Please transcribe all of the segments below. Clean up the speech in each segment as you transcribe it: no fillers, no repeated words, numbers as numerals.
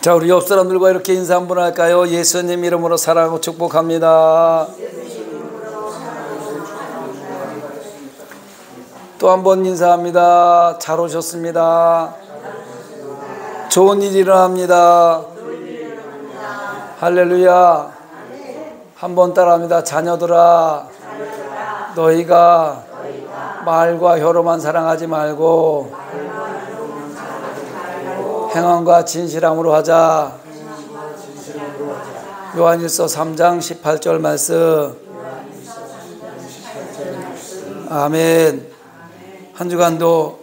자, 우리 옆 사람들과 이렇게 인사 한번 할까요? 예수님 이름으로 사랑하고 축복합니다. 또 한 번 인사합니다. 잘 오셨습니다. 좋은 일이 일어납니다. 할렐루야. 한 번 따라합니다. 자녀들아, 너희가 말과 혀로만 사랑하지 말고 행함과 진실함으로 하자. 요한일서 3장 18절 말씀. 아멘. 한 주간도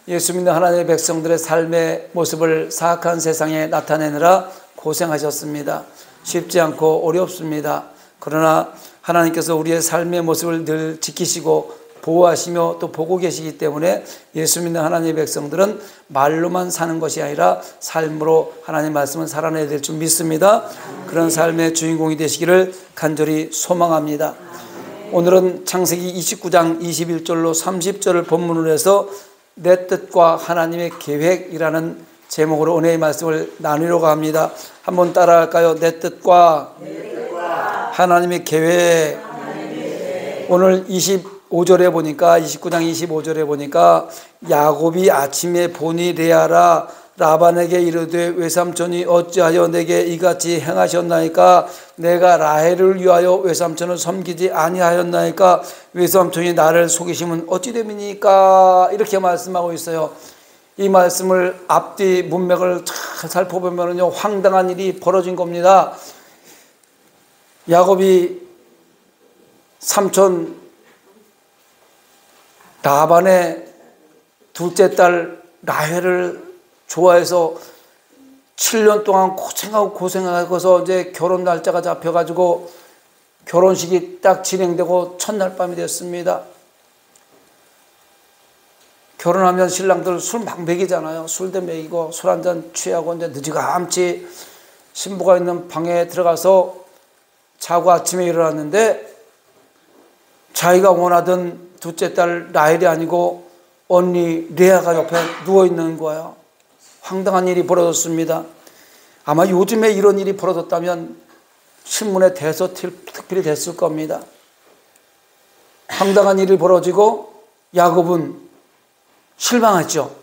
예수 믿는 하나님의 백성들의 삶의 모습을 사악한 세상에 나타내느라 고생하셨습니다. 쉽지 않고 어렵습니다. 그러나 하나님께서 우리의 삶의 모습을 늘 지키시고 보호하시며 또 보고 계시기 때문에 예수 믿는 하나님의 백성들은 말로만 사는 것이 아니라 삶으로 하나님 말씀을 살아내야 될 줄 믿습니다. 그런 삶의 주인공이 되시기를 간절히 소망합니다. 오늘은 창세기 29장 21절로 30절을 본문으로 해서 내 뜻과 하나님의 계획이라는 제목으로 은혜의 말씀을 나누려고 합니다. 한번 따라할까요? 내 뜻과 하나님의 계획. 오늘 25절에 보니까 29장 25절에 보니까 야곱이 아침에 보니 레아라 라반에게 이르되 외삼촌이 어찌하여 내게 이같이 행하셨나이까? 내가 라헬을 위하여 외삼촌을 섬기지 아니하였나이까? 외삼촌이 나를 속이시면 어찌 됨이니까? 이렇게 말씀하고 있어요. 이 말씀을 앞뒤 문맥을 잘 살펴보면요, 황당한 일이 벌어진 겁니다. 야곱이 삼촌 라반의 둘째 딸 라헬을 좋아해서 7년 동안 고생하고서 이제 결혼 날짜가 잡혀가지고 결혼식이 딱 진행되고 첫날 밤이 됐습니다. 결혼하면 신랑들 술 막 먹이잖아요. 술도 먹이고 술 한잔 취하고 이제 늦지감치 신부가 있는 방에 들어가서 자고 아침에 일어났는데 자기가 원하던 둘째 딸 라헬이 아니고 언니 레아가 옆에 누워있는 거예요. 황당한 일이 벌어졌습니다. 아마 요즘에 이런 일이 벌어졌다면 신문에 대서특필이 됐을 겁니다. 황당한 일이 벌어지고 야곱은 실망했죠.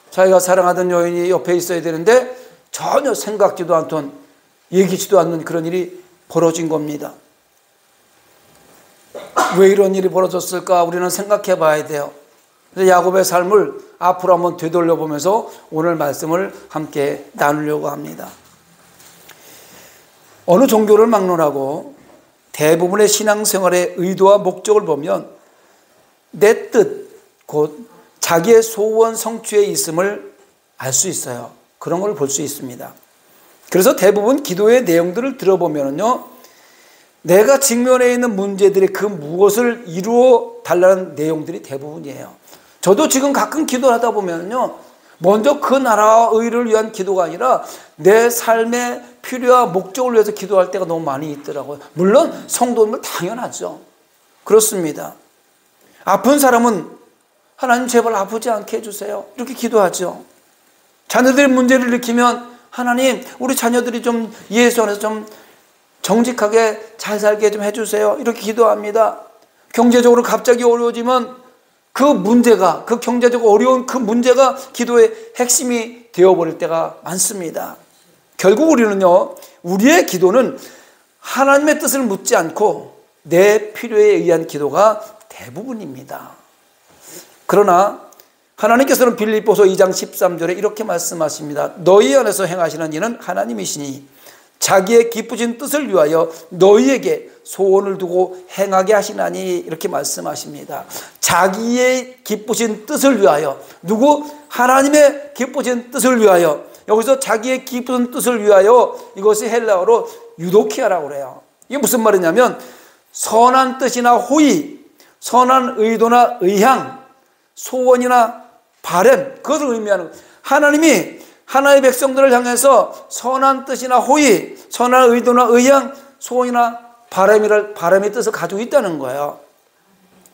자기가 사랑하던 여인이 옆에 있어야 되는데 전혀 생각지도 않던, 얘기지도 않는 그런 일이 벌어진 겁니다. 왜 이런 일이 벌어졌을까? 우리는 생각해 봐야 돼요. 그래서 야곱의 삶을 앞으로 한번 되돌려보면서 오늘 말씀을 함께 나누려고 합니다. 어느 종교를 막론하고 대부분의 신앙생활의 의도와 목적을 보면 내 뜻, 곧 자기의 소원 성취에 있음을 알 수 있어요. 그런 걸 볼 수 있습니다. 그래서 대부분 기도의 내용들을 들어보면요, 내가 직면해 있는 문제들이 그 무엇을 이루어 달라는 내용들이 대부분이에요. 저도 지금 가끔 기도를 하다 보면요, 먼저 그 나라와 의를 위한 기도가 아니라 내 삶의 필요와 목적을 위해서 기도할 때가 너무 많이 있더라고요. 물론 성도는 당연하죠. 그렇습니다. 아픈 사람은 하나님 제발 아프지 않게 해주세요, 이렇게 기도하죠. 자녀들의 문제를 일으키면 하나님 우리 자녀들이 좀 예수 안에서 좀 정직하게 잘 살게 좀 해주세요, 이렇게 기도합니다. 경제적으로 갑자기 어려워지면 그 문제가, 그 경제적으로 어려운 그 문제가 기도의 핵심이 되어버릴 때가 많습니다. 결국 우리는요, 우리의 기도는 하나님의 뜻을 묻지 않고 내 필요에 의한 기도가 대부분입니다. 그러나 하나님께서는 빌립보서 2장 13절에 이렇게 말씀하십니다. 너희 안에서 행하시는 이는 하나님이시니 자기의 기쁘신 뜻을 위하여 너희에게 소원을 두고 행하게 하시나니, 이렇게 말씀하십니다. 자기의 기쁘신 뜻을 위하여, 누구? 하나님의 기쁘신 뜻을 위하여. 여기서 자기의 기쁘신 뜻을 위하여, 이것이 헬라어로 유도키아라고 그래요. 이게 무슨 말이냐면 선한 뜻이나 호의, 선한 의도나 의향, 소원이나 바람, 그것을 의미하는 거예요. 하나님이 하나의 백성들을 향해서 선한 뜻이나 호의, 선한 의도나 의향, 소원이나 바람의 뜻을 가지고 있다는 거예요.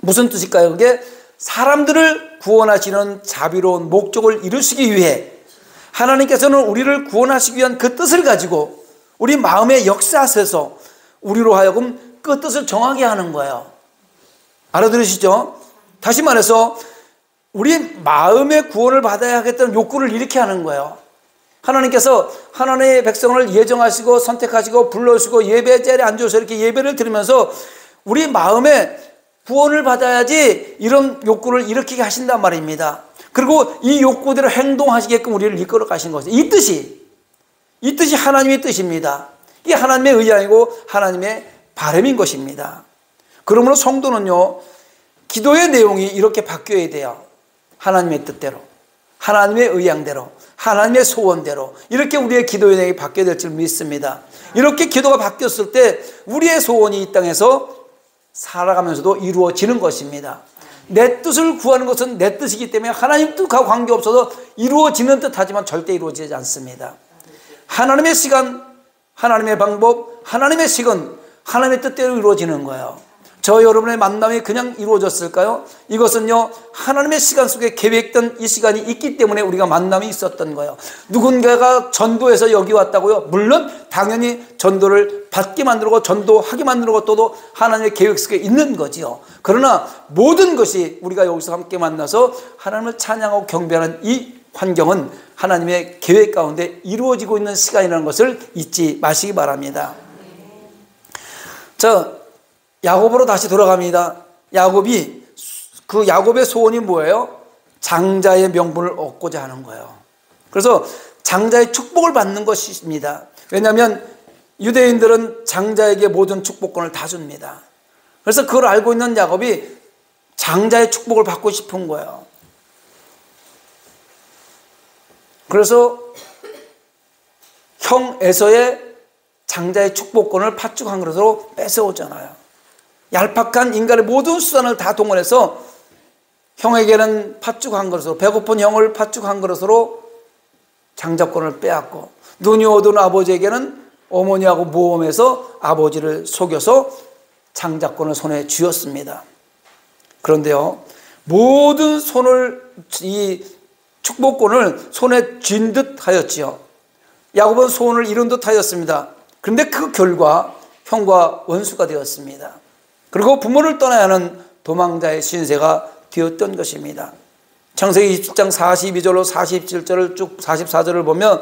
무슨 뜻일까요? 그게 사람들을 구원하시는 자비로운 목적을 이루시기 위해 하나님께서는 우리를 구원하시기 위한 그 뜻을 가지고 우리 마음에 역사하셔서 우리로 하여금 그 뜻을 정하게 하는 거예요. 알아들으시죠? 다시 말해서 우리 마음의 구원을 받아야 하겠다는 욕구를 이렇게 하는 거예요. 하나님께서 하나님의 백성을 예정하시고 선택하시고 불러주시고 예배 자리에 앉아서 이렇게 예배를 드리면서 우리 마음에 구원을 받아야지 이런 욕구를 일으키게 하신단 말입니다. 그리고 이 욕구대로 행동하시게끔 우리를 이끌어 가신 거죠. 이 뜻이 하나님의 뜻입니다. 이게 하나님의 의향이고 하나님의 바람인 것입니다. 그러므로 성도는요, 기도의 내용이 이렇게 바뀌어야 돼요. 하나님의 뜻대로, 하나님의 의향대로, 하나님의 소원대로 이렇게 우리의 기도의 내용이 바뀌어야 될 줄 믿습니다. 이렇게 기도가 바뀌었을 때 우리의 소원이 이 땅에서 살아가면서도 이루어지는 것입니다. 내 뜻을 구하는 것은 내 뜻이기 때문에 하나님 뜻과 관계없어서 이루어지는 듯 하지만 절대 이루어지지 않습니다. 하나님의 시간, 하나님의 방법, 하나님의 시간, 하나님의 뜻대로 이루어지는 거예요. 저 여러분의 만남이 그냥 이루어졌을까요? 이것은요, 하나님의 시간 속에 계획된 이 시간이 있기 때문에 우리가 만남이 있었던 거예요. 누군가가 전도해서 여기 왔다고요? 물론 당연히 전도를 받게 만들고 전도하게 만드는 것도 하나님의 계획 속에 있는 거지요. 그러나 모든 것이 우리가 여기서 함께 만나서 하나님을 찬양하고 경배하는 이 환경은 하나님의 계획 가운데 이루어지고 있는 시간이라는 것을 잊지 마시기 바랍니다. 야곱으로 다시 돌아갑니다. 야곱의 소원이 뭐예요? 장자의 명분을 얻고자 하는 거예요. 그래서 장자의 축복을 받는 것입니다. 왜냐하면 유대인들은 장자에게 모든 축복권을 다 줍니다. 그래서 그걸 알고 있는 야곱이 장자의 축복을 받고 싶은 거예요. 그래서 형 에서의 장자의 축복권을 팥죽 한 그릇으로 뺏어오잖아요. 얄팍한 인간의 모든 수단을 다 동원해서 형에게는 팥죽 한 그릇으로, 배고픈 형을 팥죽 한 그릇으로 장자권을 빼앗고, 눈이 어두운 아버지에게는 어머니하고 모험해서 아버지를 속여서 장자권을 손에 쥐었습니다. 그런데요, 모든 이 축복권을 손에 쥔 듯 하였지요. 야곱은 소원을 이룬 듯 하였습니다. 그런데 그 결과 형과 원수가 되었습니다. 그리고 부모를 떠나야 하는 도망자의 신세가 되었던 것입니다. 창세기 27장 42절로 47절을 쭉 44절을 보면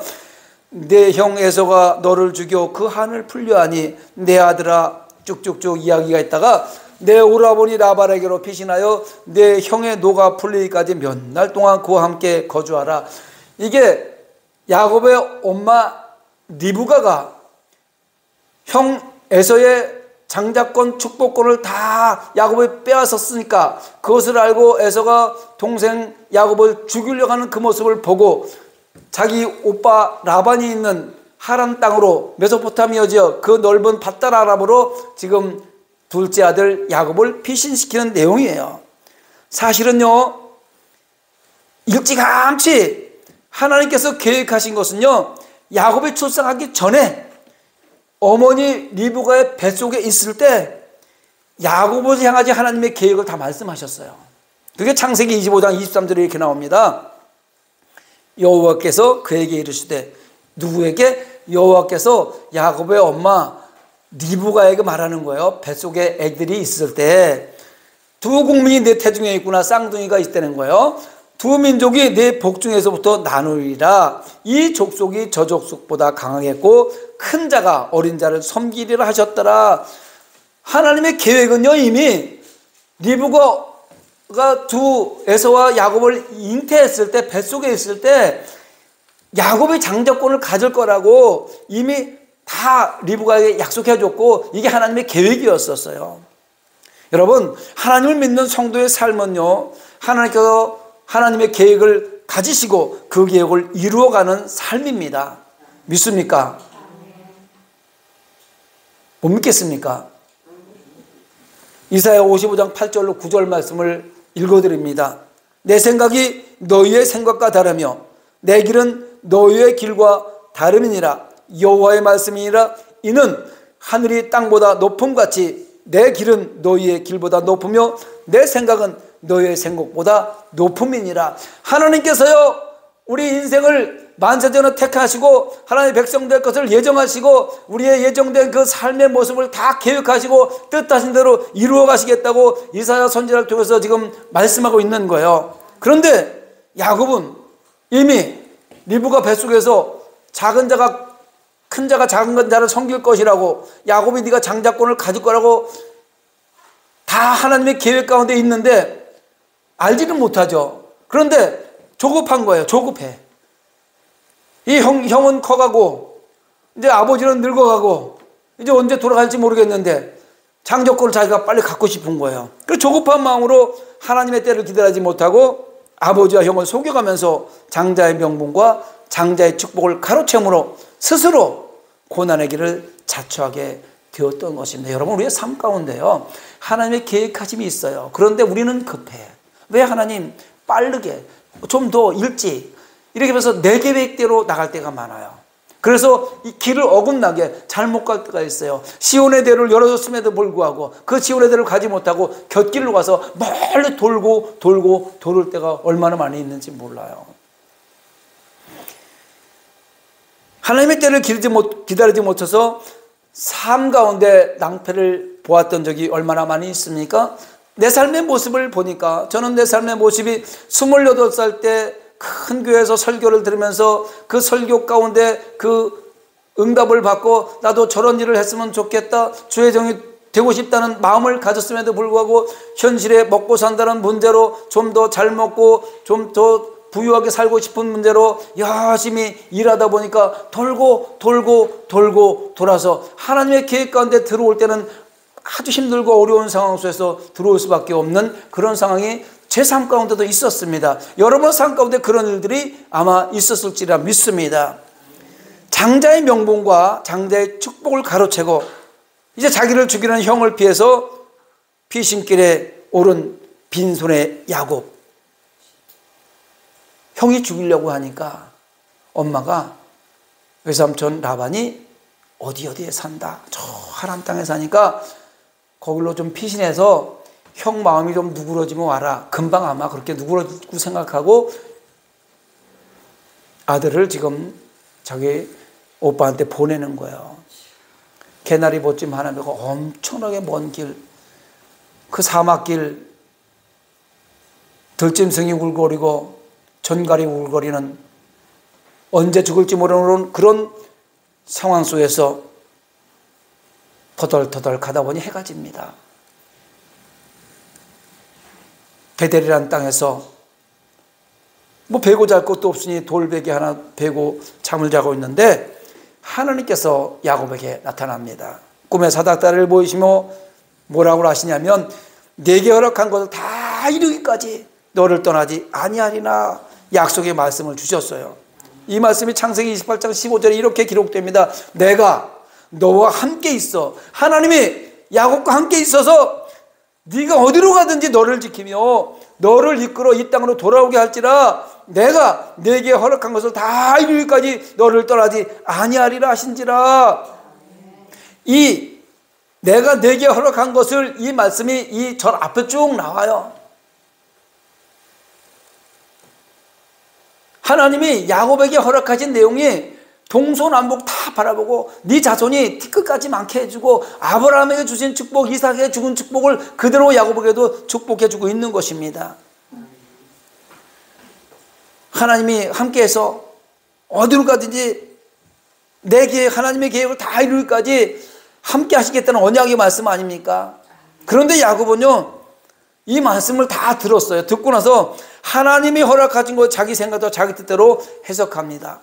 내 형 에서가 너를 죽여 그 한을 풀려하니 내 아들아 쭉쭉쭉 이야기가 있다가 내 오라버니 라반에게로 피신하여 내 형의 노가 풀리기까지 몇 날 동안 그와 함께 거주하라. 이게 야곱의 엄마 리브가가 형 에서의 장자권 축복권을 다 야곱에 빼앗았으니까 그것을 알고 에서가 동생 야곱을 죽이려고 하는 그 모습을 보고 자기 오빠 라반이 있는 하란 땅으로 메소포타미아 지역 그 넓은 밧달 아람으로 지금 둘째 아들 야곱을 피신시키는 내용이에요. 사실은요, 일찌감치 하나님께서 계획하신 것은요, 야곱이 출생하기 전에 어머니 리브가의 뱃속에 있을 때 야곱을 향하지 하나님의 계획을 다 말씀하셨어요. 그게 창세기 25장 23절에 이렇게 나옵니다. 여호와께서 그에게 이르시되, 누구에게? 여호와께서 야곱의 엄마 리브가에게 말하는 거예요. 뱃속에 애들이 있을 때 두 국민이 내 태중에 있구나, 쌍둥이가 있다는 거예요. 두 민족이 내 복중에서부터 나누리라. 이 족속이 저 족속보다 강하겠고 큰 자가 어린 자를 섬기리라 하셨더라. 하나님의 계획은요, 이미 리브가가 두 에서와 야곱을 잉태했을 때, 뱃속에 있을 때 야곱이 장자권을 가질 거라고 이미 다 리브가에게 약속해 줬고 이게 하나님의 계획이었었어요. 여러분, 하나님을 믿는 성도의 삶은요, 하나님께서 하나님의 계획을 가지시고 그 계획을 이루어가는 삶입니다. 믿습니까? 못 믿겠습니까? 이사야 55장 8절로 9절 말씀을 읽어드립니다. 내 생각이 너희의 생각과 다르며 내 길은 너희의 길과 다름이니라. 여호와의 말씀이니라. 이는 하늘이 땅보다 높음같이 내 길은 너희의 길보다 높으며 내 생각은 너희의 생각보다 높음이니라. 하나님께서요, 우리 인생을 만세전에 택하시고 하나님의 백성 될 것을 예정하시고 우리의 예정된 그 삶의 모습을 다 계획하시고 뜻하신 대로 이루어 가시겠다고 이사야 선지자를 통해서 지금 말씀하고 있는 거예요. 그런데 야곱은 이미 리브가 뱃속에서 작은 자가 큰 자가 작은 자를 섬길 것이라고, 야곱이 네가 장자권을 가질 거라고 다 하나님의 계획 가운데 있는데 알지는 못하죠. 그런데 조급한 거예요. 조급해. 이 형은 커가고 이제 아버지는 늙어가고 이제 언제 돌아갈지 모르겠는데 장자권을 자기가 빨리 갖고 싶은 거예요. 그 조급한 마음으로 하나님의 때를 기다리지 못하고 아버지와 형을 속여가면서 장자의 명분과 장자의 축복을 가로채므로 스스로 고난의 길을 자초하게 되었던 것입니다. 여러분, 우리의 삶 가운데요, 하나님의 계획하심이 있어요. 그런데 우리는 급해. 왜 하나님 빠르게 좀 더 일찍 이렇게 해서 내 계획대로 나갈 때가 많아요. 그래서 이 길을 어긋나게 잘못 갈 때가 있어요. 시온의 대를 열어줬음에도 불구하고 그 시온의 대를 가지 못하고 곁길로 가서 멀리 돌고 돌을 때가 얼마나 많이 있는지 몰라요. 하나님의 때를 기다리지 못해서 삶 가운데 낭패를 보았던 적이 얼마나 많이 있습니까? 내 삶의 모습을 보니까 저는 내 삶의 모습이 28살 때 큰 교회에서 설교를 들으면서 그 설교 가운데 그 응답을 받고 나도 저런 일을 했으면 좋겠다, 주의 종이 되고 싶다는 마음을 가졌음에도 불구하고 현실에 먹고 산다는 문제로 좀 더 잘 먹고 좀 더 부유하게 살고 싶은 문제로 열심히 일하다 보니까 돌고 돌아서 하나님의 계획 가운데 들어올 때는 아주 힘들고 어려운 상황 속에서 들어올 수밖에 없는 그런 상황이 제 삶 가운데도 있었습니다. 여러분 삶 가운데 그런 일들이 아마 있었을지라 믿습니다. 장자의 명분과 장자의 축복을 가로채고 이제 자기를 죽이는 형을 피해서 피신길에 오른 빈손의 야곱. 형이 죽이려고 하니까 엄마가 외삼촌 라반이 어디에 산다, 저 하람 땅에 사니까 거기로 좀 피신해서 형 마음이 좀 누그러지면 와라. 금방 아마 그렇게 누그러지고 생각하고 아들을 지금 자기 오빠한테 보내는 거예요. 개나리 보찜 하나 메고 엄청나게 먼 길, 그 사막길, 들짐승이 울거리고 전갈이 울거리는 언제 죽을지 모르는 그런 상황 속에서 터덜터덜 가다 보니 해가 집니다. 베델이라는 땅에서 뭐 베고 잘 것도 없으니 돌베개 하나 베고 잠을 자고 있는데 하나님께서 야곱에게 나타납니다. 꿈에 사닥다리를 보이시며 뭐라고 하시냐면 내게 허락한 것을 다 이루기까지 너를 떠나지 아니하리나 약속의 말씀을 주셨어요. 이 말씀이 창세기 28장 15절에 이렇게 기록됩니다. 내가 너와 함께 있어. 하나님이 야곱과 함께 있어서 네가 어디로 가든지 너를 지키며 너를 이끌어 이 땅으로 돌아오게 할지라 내가 네게 허락한 것을 다 이루기까지 너를 떠나지 아니하리라 하신지라. 이 내가 네게 허락한 것을, 이 말씀이 이 절 앞에 쭉 나와요. 하나님이 야곱에게 허락하신 내용이 동서남북 다 바라보고 네 자손이 티끌까지 많게 해주고 아브라함에게 주신 축복, 이삭에게 주신 축복을 그대로 야곱에게도 축복해주고 있는 것입니다. 하나님이 함께해서 어디로 가든지 내 계획, 하나님의 계획을 다 이루기까지 함께 하시겠다는 언약의 말씀 아닙니까? 그런데 야곱은요, 이 말씀을 다 들었어요. 듣고 나서 하나님이 허락하신 것 자기 생각과 자기 뜻대로 해석합니다.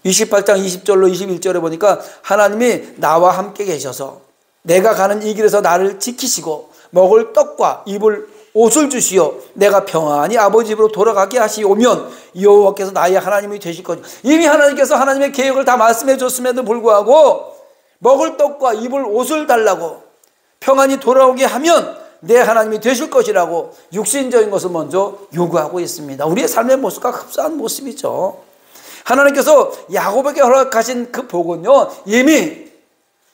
28장 20절로 21절에 보니까 하나님이 나와 함께 계셔서 내가 가는 이 길에서 나를 지키시고 먹을 떡과 입을 옷을 주시어 내가 평안히 아버지 집으로 돌아가게 하시오면 여호와께서 나의 하나님이 되실 거죠. 이미 하나님께서 하나님의 계획을 다 말씀해 줬음에도 불구하고 먹을 떡과 입을 옷을 달라고 평안히 돌아오게 하면 내 하나님이 되실 것이라고 육신적인 것을 먼저 요구하고 있습니다. 우리의 삶의 모습과 흡사한 모습이죠. 하나님께서 야곱에게 허락하신 그 복은요, 이미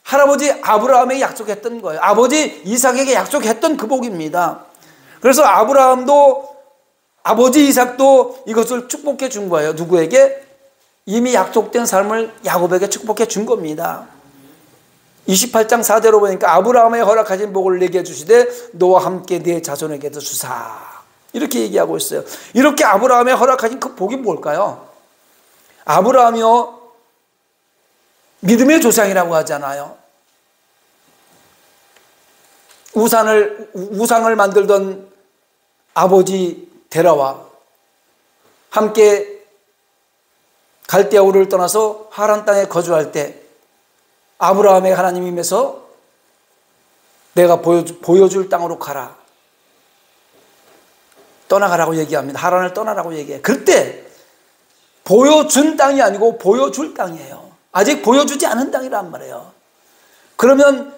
할아버지 아브라함에게 약속했던 거예요. 아버지 이삭에게 약속했던 그 복입니다. 그래서 아브라함도 아버지 이삭도 이것을 축복해 준 거예요. 누구에게? 이미 약속된 삶을 야곱에게 축복해 준 겁니다. 28장 4대로 보니까 아브라함의 허락하신 복을 내게 주시되 너와 함께 네 자손에게도 주사, 이렇게 얘기하고 있어요. 이렇게 아브라함의 허락하신 그 복이 뭘까요? 아브라함이요, 믿음의 조상이라고 하잖아요. 우상을 만들던 아버지 데라와 함께 갈대아 우르를 떠나서 하란 땅에 거주할 때 아브라함의 하나님이면서 내가 보여줄 땅으로 가라, 떠나가라고 얘기합니다. 하란을 떠나라고 얘기해요. 그때 보여준 땅이 아니고 보여줄 땅이에요. 아직 보여주지 않은 땅이란 말이에요. 그러면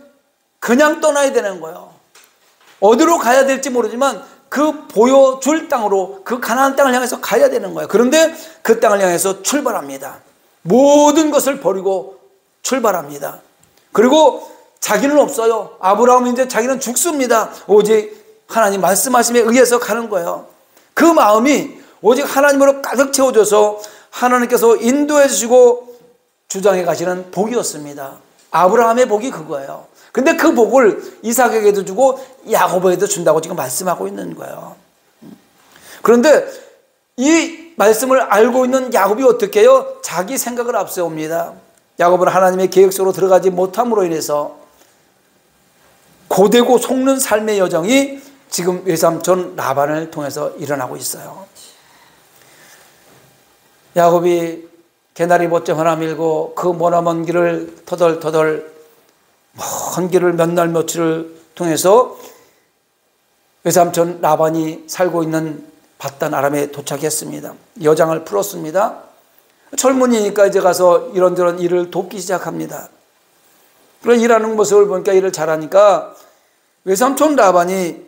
그냥 떠나야 되는 거예요. 어디로 가야 될지 모르지만 그 보여줄 땅으로, 그 가나안 땅을 향해서 가야 되는 거예요. 그런데 그 땅을 향해서 출발합니다. 모든 것을 버리고 출발합니다. 그리고 자기는 없어요. 아브라함은 이제 자기는 죽습니다. 오직 하나님 말씀하심에 의해서 가는 거예요. 그 마음이 오직 하나님으로 가득 채워져서 하나님께서 인도해 주시고 주장해 가시는 복이었습니다. 아브라함의 복이 그거예요. 근데 그 복을 이삭에게도 주고 야곱에게도 준다고 지금 말씀하고 있는 거예요. 그런데 이 말씀을 알고 있는 야곱이 어떻게 해요? 자기 생각을 앞세웁니다. 야곱은 하나님의 계획 속으로 들어가지 못함으로 인해서 고되고 속는 삶의 여정이 지금 외삼촌 라반을 통해서 일어나고 있어요. 야곱이 개나리 봇짐 하나 밀고 그 머나먼 길을 터덜터덜 먼 길을 몇 날 며칠을 통해서 외삼촌 라반이 살고 있는 밧단 아람에 도착했습니다. 여장을 풀었습니다. 젊은이니까 이제 가서 이런저런 일을 돕기 시작합니다. 그런 일하는 모습을 보니까 일을 잘하니까 외삼촌 라반이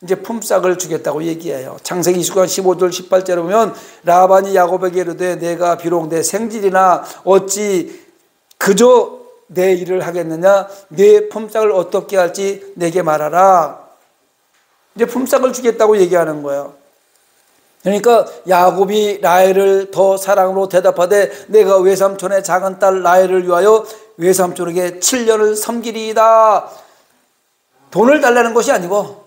이제 품삯을 주겠다고 얘기해요. 창세기 29장 15절 18절에 보면 라반이 야곱에게 이르되 내가 비록 내 생질이나 어찌 그저 내 일을 하겠느냐, 내 품삯을 어떻게 할지 내게 말하라. 이제 품삯을 주겠다고 얘기하는 거예요. 그러니까 야곱이 라헬을 더 사랑으로 대답하되 내가 외삼촌의 작은 딸 라헬을 위하여 외삼촌에게 7년을 섬기리이다. 돈을 달라는 것이 아니고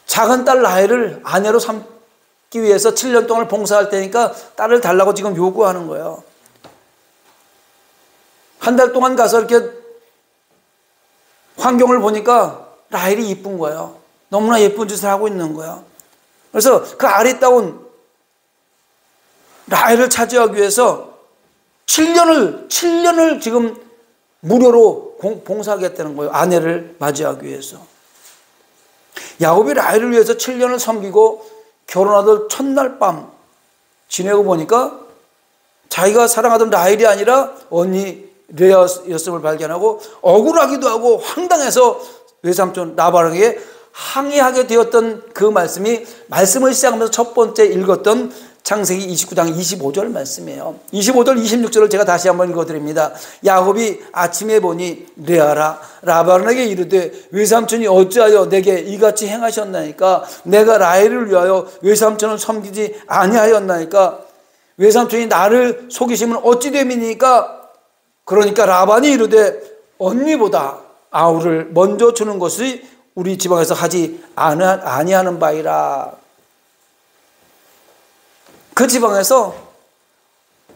작은 딸 라헬을 아내로 삼기 위해서 7년 동안 봉사할 테니까 딸을 달라고 지금 요구하는 거예요. 한 달 동안 가서 이렇게 환경을 보니까 라헬이 이쁜 거예요. 너무나 예쁜 짓을 하고 있는 거예요. 그래서 그 아리따운 라헬을 차지하기 위해서 7년을 지금 무료로 봉사하겠다는 거예요. 아내를 맞이하기 위해서. 야곱이 라헬을 위해서 7년을 섬기고 결혼하던 첫날 밤 지내고 보니까 자기가 사랑하던 라헬이 아니라 언니 레아였음을 발견하고 억울하기도 하고 황당해서 외삼촌 라반에게 항의하게 되었던 그 말씀을 시작하면서 첫 번째 읽었던 창세기 29장 25절 말씀이에요. 25절 26절을 제가 다시 한번 읽어드립니다. 야곱이 아침에 보니 레아라 라반에게 이르되 외삼촌이 어찌하여 내게 이같이 행하셨나이까? 내가 라헬을 위하여 외삼촌을 섬기지 아니하였나이까? 외삼촌이 나를 속이시면 어찌 됨이니까? 그러니까 라반이 이르되 언니보다 아우를 먼저 주는 것이 우리 지방에서 하지 아니하는 바이라. 그 지방에서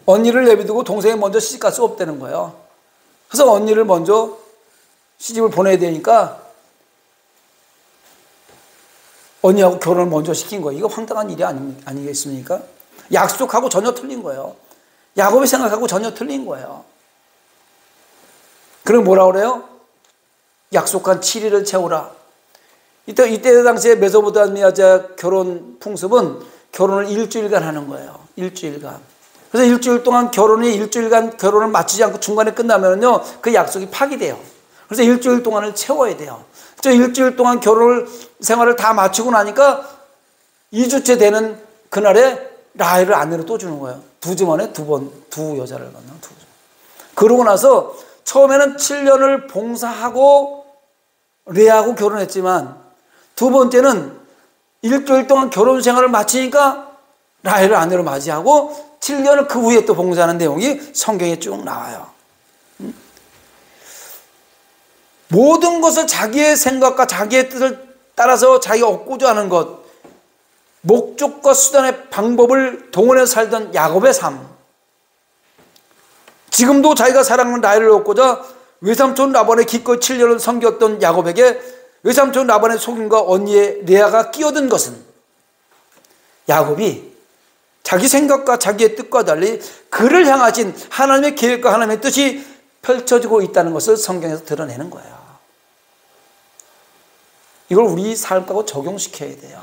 언니를 내비두고 동생이 먼저 시집갈 수 없다는 거예요. 그래서 언니를 먼저 시집을 보내야 되니까 언니하고 결혼을 먼저 시킨 거예요. 이거 황당한 일이 아니겠습니까? 약속하고 전혀 틀린 거예요. 야곱이 생각하고 전혀 틀린 거예요. 그럼 뭐라 그래요? 약속한 7일을 채우라. 이때 당시에 메소포타미아 결혼 풍습은 결혼을 일주일간 하는 거예요. 일주일간. 그래서 일주일 동안 일주일간 결혼을 마치지 않고 중간에 끝나면요, 그 약속이 파기돼요. 그래서 일주일 동안을 채워야 돼요. 일주일 동안 결혼 생활을 다 마치고 나니까 2주째 되는 그날에 라헬을 아내로 또 주는 거예요. 두 주 만에 두 여자를 만나는 두 주. 그러고 나서 처음에는 7년을 봉사하고 레아하고 결혼했지만 두 번째는 일주일 동안 결혼 생활을 마치니까 라헬을 아내로 맞이하고 7년을 그 후에 또 봉사하는 내용이 성경에 쭉 나와요. 모든 것을 자기의 생각과 자기의 뜻을 따라서 자기가 얻고자 하는 것, 목적과 수단의 방법을 동원해서 살던 야곱의 삶, 지금도 자기가 사랑하는 라헬을 얻고자 외삼촌 라반의 기꺼이 7년을 섬겼던 야곱에게 외삼촌 라반의 속임과 언니의 레아가 끼어든 것은 야곱이 자기 생각과 자기의 뜻과 달리 그를 향하신 하나님의 계획과 하나님의 뜻이 펼쳐지고 있다는 것을 성경에서 드러내는 거예요. 이걸 우리 삶하고 적용시켜야 돼요.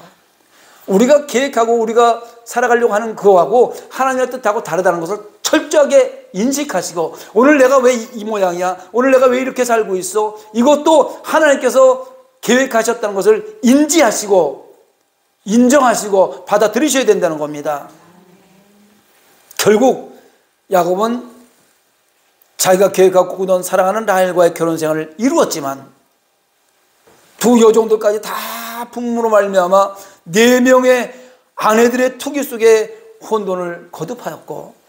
우리가 계획하고 우리가 살아가려고 하는 그거하고 하나님의 뜻하고 다르다는 것을 철저하게 인식하시고, 오늘 내가 왜 이 모양이야? 오늘 내가 왜 이렇게 살고 있어? 이것도 하나님께서 계획하셨다는 것을 인지하시고 인정하시고 받아들이셔야 된다는 겁니다. 결국 야곱은 자기가 계획하고 꾸던 사랑하는 라헬과의 결혼 생활을 이루었지만 두 여종들까지 다 풍문으로 말미암아 4명의 아내들의 투기 속에 혼돈을 거듭하였고,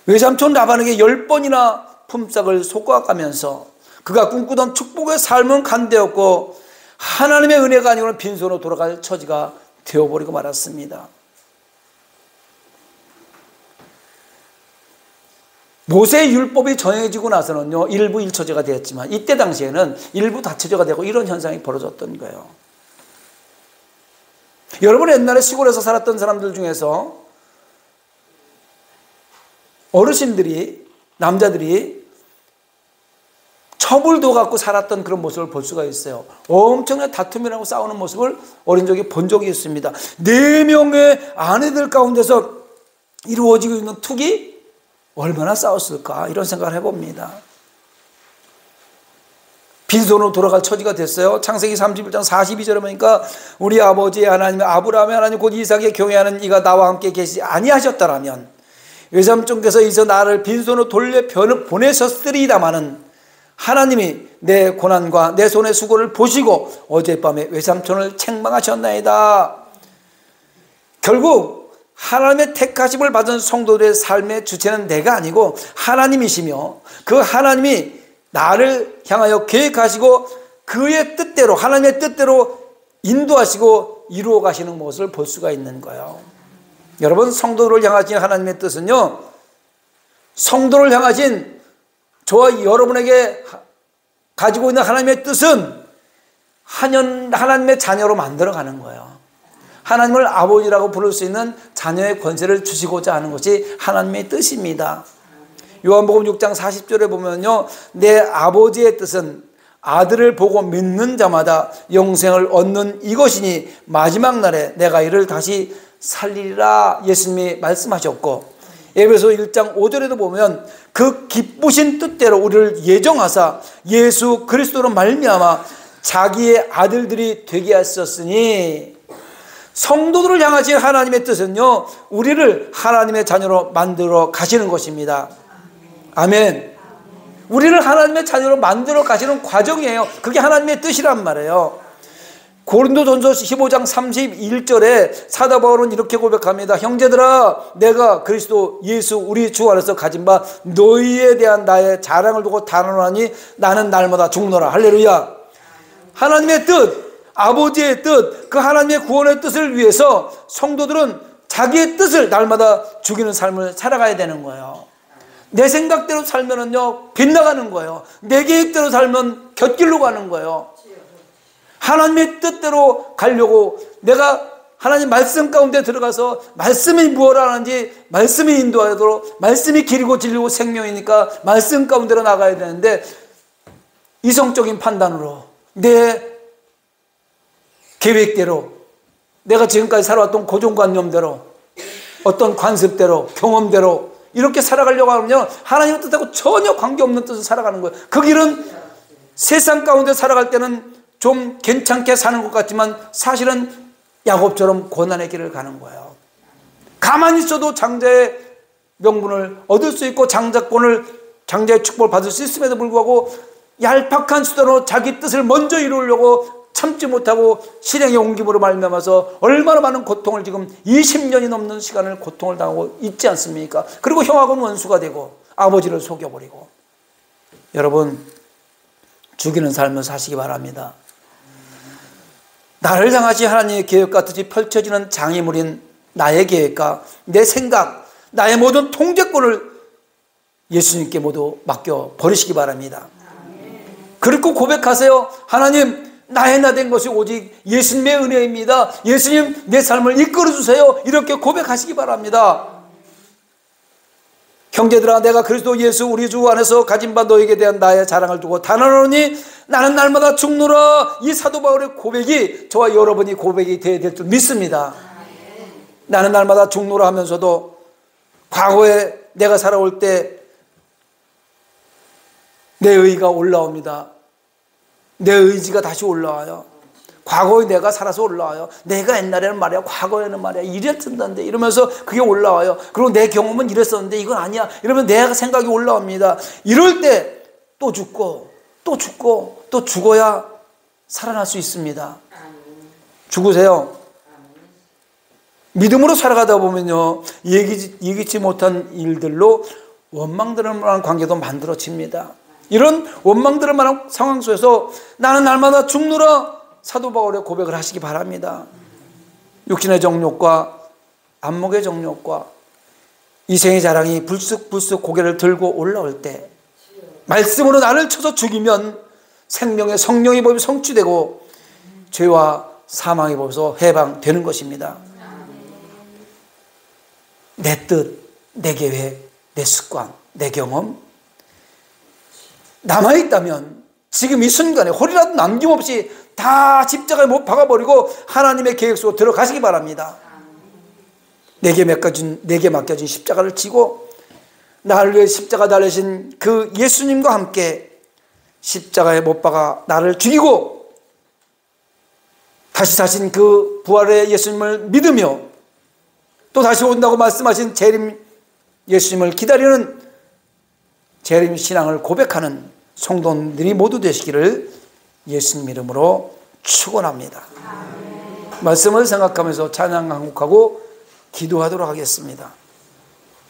외삼촌 라반에게 10번이나 품삯을 속아가면서 그가 꿈꾸던 축복의 삶은 간대였고 하나님의 은혜가 아니고는 빈손으로 돌아갈 처지가 되어버리고 말았습니다. 모세의 율법이 정해지고 나서는요, 일부 일처제가 되었지만 이때 당시에는 일부 다처제가 되고 이런 현상이 벌어졌던 거예요. 여러분, 옛날에 시골에서 살았던 사람들 중에서 어르신들이, 남자들이 첩을도 갖고 살았던 그런 모습을 볼 수가 있어요. 엄청난 다툼이라고 싸우는 모습을 어린 적에 본 적이 있습니다. 4명의 아내들 가운데서 이루어지고 있는 투기, 얼마나 싸웠을까, 이런 생각을 해봅니다. 빈손으로 돌아갈 처지가 됐어요. 창세기 31장 42절에 보니까 우리 아버지의 하나님 아브라함의 하나님 곧 이삭의 경외하는 이가 나와 함께 계시지 아니하셨다라면 외삼촌께서 이서 나를 빈손으로 돌려 보내셨으리다마는 하나님이 내 고난과 내 손의 수고를 보시고 어젯밤에 외삼촌을 책망하셨나이다. 결국 하나님의 택하심을 받은 성도들의 삶의 주체는 내가 아니고 하나님이시며, 그 하나님이 나를 향하여 계획하시고 그의 뜻대로, 하나님의 뜻대로 인도하시고 이루어 가시는 모습을 볼 수가 있는 거예요. 여러분, 성도를 향하신 하나님의 뜻은요, 성도를 향하신 저와 여러분에게 가지고 있는 하나님의 뜻은 하나님의 자녀로 만들어가는 거예요. 하나님을 아버지라고 부를 수 있는 자녀의 권세를 주시고자 하는 것이 하나님의 뜻입니다. 요한복음 6장 40절에 보면요, 내 아버지의 뜻은 아들을 보고 믿는 자마다 영생을 얻는 이것이니 마지막 날에 내가 이를 다시 살리리라 예수님이 말씀하셨고, 에베소 1장 5절에도 보면 그 기쁘신 뜻대로 우리를 예정하사 예수 그리스도로 말미암아 자기의 아들들이 되게 하셨으니, 성도들을 향하신 하나님의 뜻은요, 우리를 하나님의 자녀로 만들어 가시는 것입니다. 아멘. 우리를 하나님의 자녀로 만들어 가시는 과정이에요. 그게 하나님의 뜻이란 말이에요. 고린도전서 15장 31절에 사도 바울은 이렇게 고백합니다. 형제들아, 내가 그리스도 예수 우리 주 안에서 가진 바 너희에 대한 나의 자랑을 두고 단언하니 나는 날마다 죽노라. 할렐루야. 하나님의 뜻, 아버지의 뜻, 그 하나님의 구원의 뜻을 위해서 성도들은 자기의 뜻을 날마다 죽이는 삶을 살아가야 되는 거예요. 내 생각대로 살면은요, 빗나가는 거예요. 내 계획대로 살면 곁길로 가는 거예요. 하나님의 뜻대로 가려고 내가 하나님 말씀 가운데 들어가서 말씀이 무엇을 하는지 말씀이 인도하도록, 말씀이 길이고 진리고 생명이니까 말씀 가운데로 나가야 되는데, 이성적인 판단으로 내 계획대로, 내가 지금까지 살아왔던 고정관념대로, 어떤 관습대로, 경험대로 이렇게 살아가려고 하면 하나님의 뜻하고 전혀 관계없는 뜻을 살아가는 거예요. 그 길은 세상 가운데 살아갈 때는 좀 괜찮게 사는 것 같지만 사실은 야곱처럼 고난의 길을 가는 거예요. 가만히 있어도 장자의 명분을 얻을 수 있고 장자의 축복을 받을 수 있음에도 불구하고 얄팍한 수단으로 자기 뜻을 먼저 이루려고 참지 못하고 실행에 옮김으로 말미암아서 얼마나 많은 고통을 지금 20년이 넘는 시간을 고통을 당하고 있지 않습니까? 그리고 형하고는 원수가 되고 아버지를 속여버리고. 여러분, 죽이는 삶을 사시기 바랍니다. 나를 향하신 하나님의 계획과 뜻이 펼쳐지는 장애물인 나의 계획과 내 생각, 나의 모든 통제권을 예수님께 모두 맡겨 버리시기 바랍니다. 그리고 고백하세요. 하나님, 나의 나 된 것이 오직 예수님의 은혜입니다. 예수님, 내 삶을 이끌어 주세요. 이렇게 고백하시기 바랍니다. 형제들아, 내가 그리스도 예수 우리 주 안에서 가진 바 너에게 대한 나의 자랑을 두고 단언하노니 나는 날마다 죽노라. 이 사도 바울의 고백이 저와 여러분이 고백이 되어야 될 줄 믿습니다. 나는 날마다 죽노라 하면서도 과거에 내가 살아올 때 내 의가 올라옵니다. 내 의지가 다시 올라와요. 과거에 내가 살아서 올라와요. 내가 옛날에는 말이야, 과거에는 말이야 이랬었는데 이러면서 그게 올라와요. 그리고 내 경험은 이랬었는데 이건 아니야 이러면 내 생각이 올라옵니다. 이럴 때 또 죽고 또 죽고 또 죽어야 살아날 수 있습니다. 죽으세요. 믿음으로 살아가다 보면요, 예기치 못한 일들로 원망되는 만한 관계도 만들어집니다. 이런 원망되는 만한 상황 속에서 나는 날마다 죽노라 사도 바울의 고백을 하시기 바랍니다. 육신의 정욕과 안목의 정욕과 이생의 자랑이 불쑥불쑥 고개를 들고 올라올 때 말씀으로 나를 쳐서 죽이면 생명의 성령의 법이 성취되고 죄와 사망의 법에서 해방되는 것입니다. 내 뜻, 내 계획, 내 습관, 내 경험 남아있다면 지금 이 순간에 홀이라도 남김없이 다 십자가에 못 박아버리고 하나님의 계획 속으로 들어가시기 바랍니다. 내게 맡겨진 십자가를 지고 나를 위해 십자가 달리신 그 예수님과 함께 십자가에 못 박아 나를 죽이고 다시 사신 그 부활의 예수님을 믿으며 또 다시 온다고 말씀하신 재림 예수님을 기다리는 재림 신앙을 고백하는 성도들이 모두 되시기를 예수님 이름으로 축원합니다. 말씀을 생각하면서 찬양 한곡하고 기도하도록 하겠습니다.